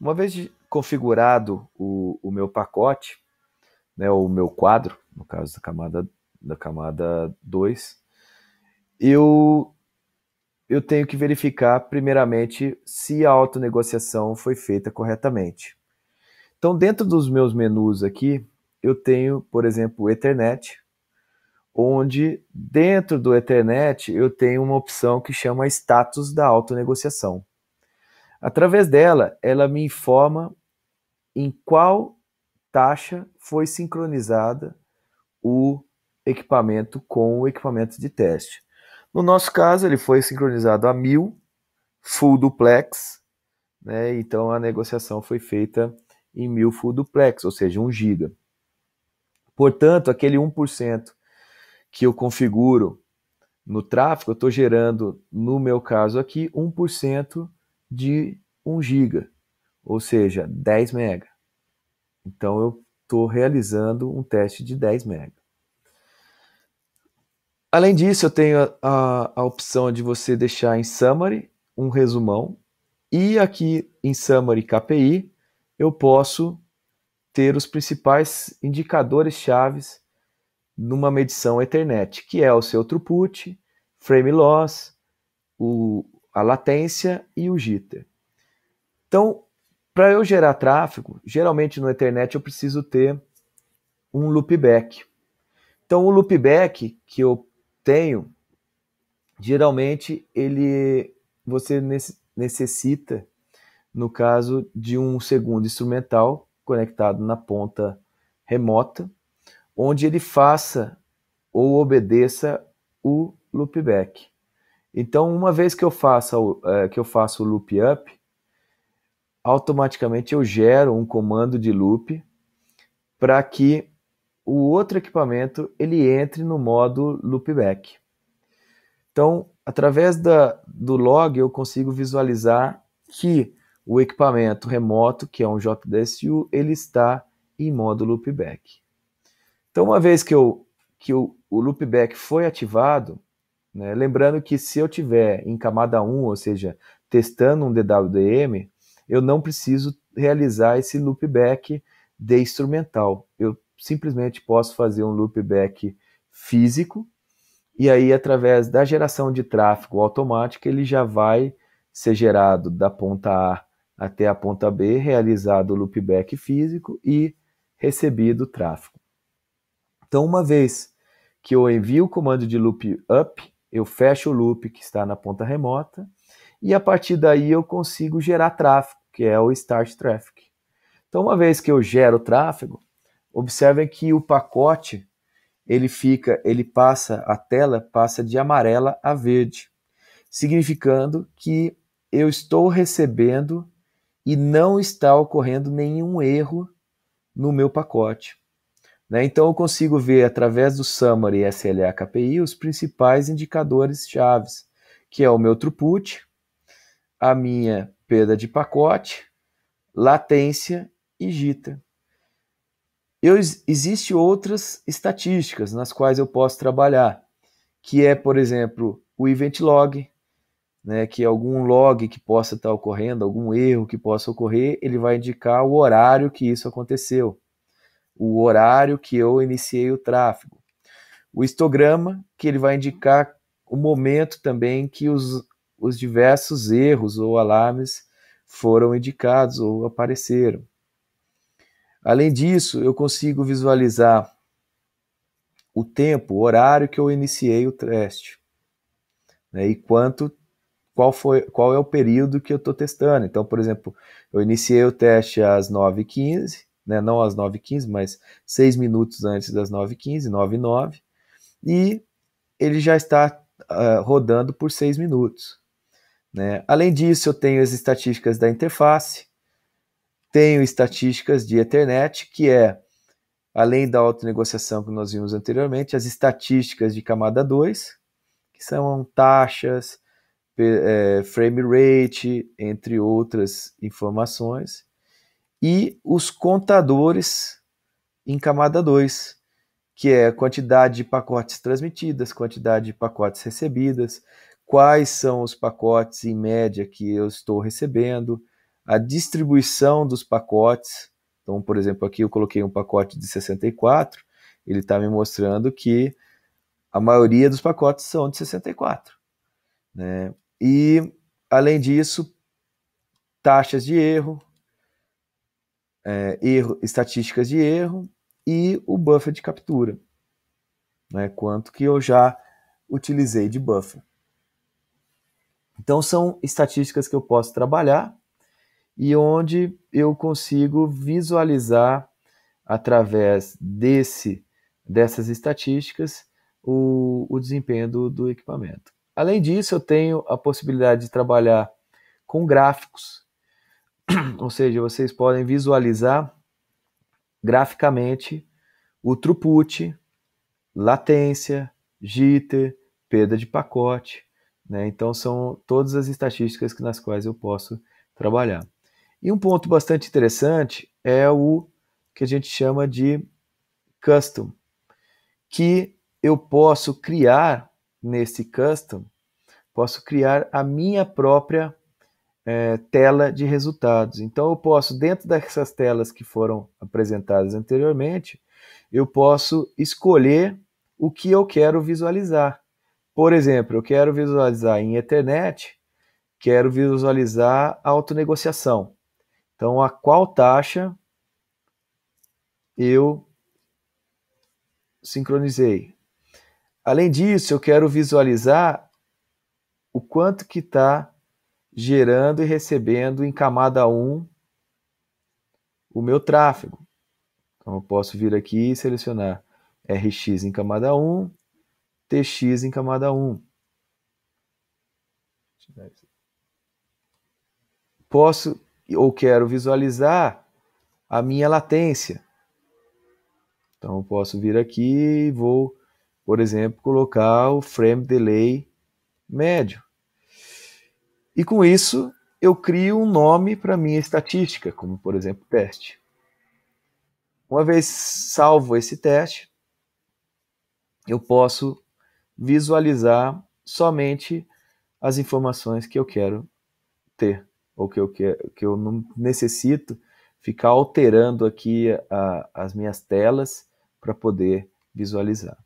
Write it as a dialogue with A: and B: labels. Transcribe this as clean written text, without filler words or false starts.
A: Uma vez configurado o meu pacote, né, o meu quadro, no caso da camada 2, eu, eu tenho que verificar primeiramente se a autonegociação foi feita corretamente. Então, dentro dos meus menus aqui, eu tenho, por exemplo, o Ethernet, onde dentro do Ethernet eu tenho uma opção que chama status da autonegociação. Através dela, ela me informa em qual taxa foi sincronizada o equipamento com o equipamento de teste. No nosso caso, ele foi sincronizado a 1000 full duplex, né? Então a negociação foi feita em 1000 full duplex, ou seja, 1 GB. Portanto, aquele 1% que eu configuro no tráfego, eu estou gerando, no meu caso aqui, 1% de 1 GB, ou seja, 10 MB. Então eu estou realizando um teste de 10 MB. Além disso, eu tenho a opção de você deixar em Summary um resumão, e aqui em Summary KPI eu posso ter os principais indicadores chaves numa medição Ethernet, que é o seu throughput, frame loss, a latência e o jitter. Então, para eu gerar tráfego, geralmente no Ethernet eu preciso ter um loopback. Então, o loopback que eu tenho, geralmente você necessita, no caso de um segundo instrumental conectado na ponta remota, onde ele faça ou obedeça o loopback. Então, uma vez que eu faço o loop up, automaticamente eu gero um comando de loop para que o outro equipamento ele entre no modo loopback. Então, através do log, eu consigo visualizar que o equipamento remoto, que é um JDSU, ele está em modo loopback. Então, uma vez que o loopback foi ativado, né, lembrando que se eu tiver em camada 1, ou seja, testando um DWDM, eu não preciso realizar esse loopback de instrumental. Eu simplesmente posso fazer um loopback físico, e aí, através da geração de tráfego automática, ele já vai ser gerado da ponta A até a ponta B, realizado o loopback físico e recebido o tráfego. Então, uma vez que eu envio o comando de loop up, eu fecho o loop que está na ponta remota, e a partir daí eu consigo gerar tráfego, que é o start traffic. Então, uma vez que eu gero tráfego, observem que o pacote a tela passa de amarela a verde, significando que eu estou recebendo e não está ocorrendo nenhum erro no meu pacote. Né? Então eu consigo ver através do Summary SLA KPI os principais indicadores chaves, que é o meu throughput, a minha perda de pacote, latência e jitter. Existem outras estatísticas nas quais eu posso trabalhar, que é, por exemplo, o event log, né, que é algum log que possa estar ocorrendo, algum erro que possa ocorrer, ele vai indicar o horário que isso aconteceu, o horário que eu iniciei o tráfego. O histograma, que ele vai indicar o momento também que os diversos erros ou alarmes foram indicados ou apareceram. Além disso, eu consigo visualizar o tempo, o horário que eu iniciei o teste, né, e qual é o período que eu estou testando. Então, por exemplo, eu iniciei o teste às 9h15, né, não às 9h15, mas 6 minutos antes das 9h15, 9h09, e ele já está rodando por 6 minutos. Né? Além disso, eu tenho as estatísticas da interface, tenho estatísticas de Ethernet, que é, além da autonegociação que nós vimos anteriormente, as estatísticas de camada 2, que são taxas, frame rate, entre outras informações, e os contadores em camada 2, que é a quantidade de pacotes transmitidas, quantidade de pacotes recebidas, quais são os pacotes em média que eu estou recebendo, a distribuição dos pacotes. Então, por exemplo, aqui eu coloquei um pacote de 64, ele está me mostrando que a maioria dos pacotes são de 64. Né? E, além disso, taxas de erro, estatísticas de erro e o buffer de captura. Né? Quanto que eu já utilizei de buffer. Então, são estatísticas que eu posso trabalhar e onde eu consigo visualizar, através dessas estatísticas, o desempenho do equipamento. Além disso, eu tenho a possibilidade de trabalhar com gráficos, ou seja, vocês podem visualizar graficamente o throughput, latência, jitter, perda de pacote. Né? Então, são todas as estatísticas nas quais eu posso trabalhar. E um ponto bastante interessante é o que a gente chama de custom, que eu posso criar nesse custom, posso criar a minha própria tela de resultados. Então eu posso, dentro dessas telas que foram apresentadas anteriormente, eu posso escolher o que eu quero visualizar. Por exemplo, eu quero visualizar em Ethernet, quero visualizar a autonegociação. Então, a qual taxa eu sincronizei. Além disso, eu quero visualizar o quanto que está gerando e recebendo em camada 1 o meu tráfego. Então, eu posso vir aqui e selecionar RX em camada 1, TX em camada 1. Posso ou quero visualizar a minha latência. Então, eu posso vir aqui e vou, por exemplo, colocar o frame delay médio. E com isso, eu crio um nome para minha estatística, como, por exemplo, teste. Uma vez salvo esse teste, eu posso visualizar somente as informações que eu quero ter, ou que eu não necessito ficar alterando aqui as minhas telas para poder visualizar.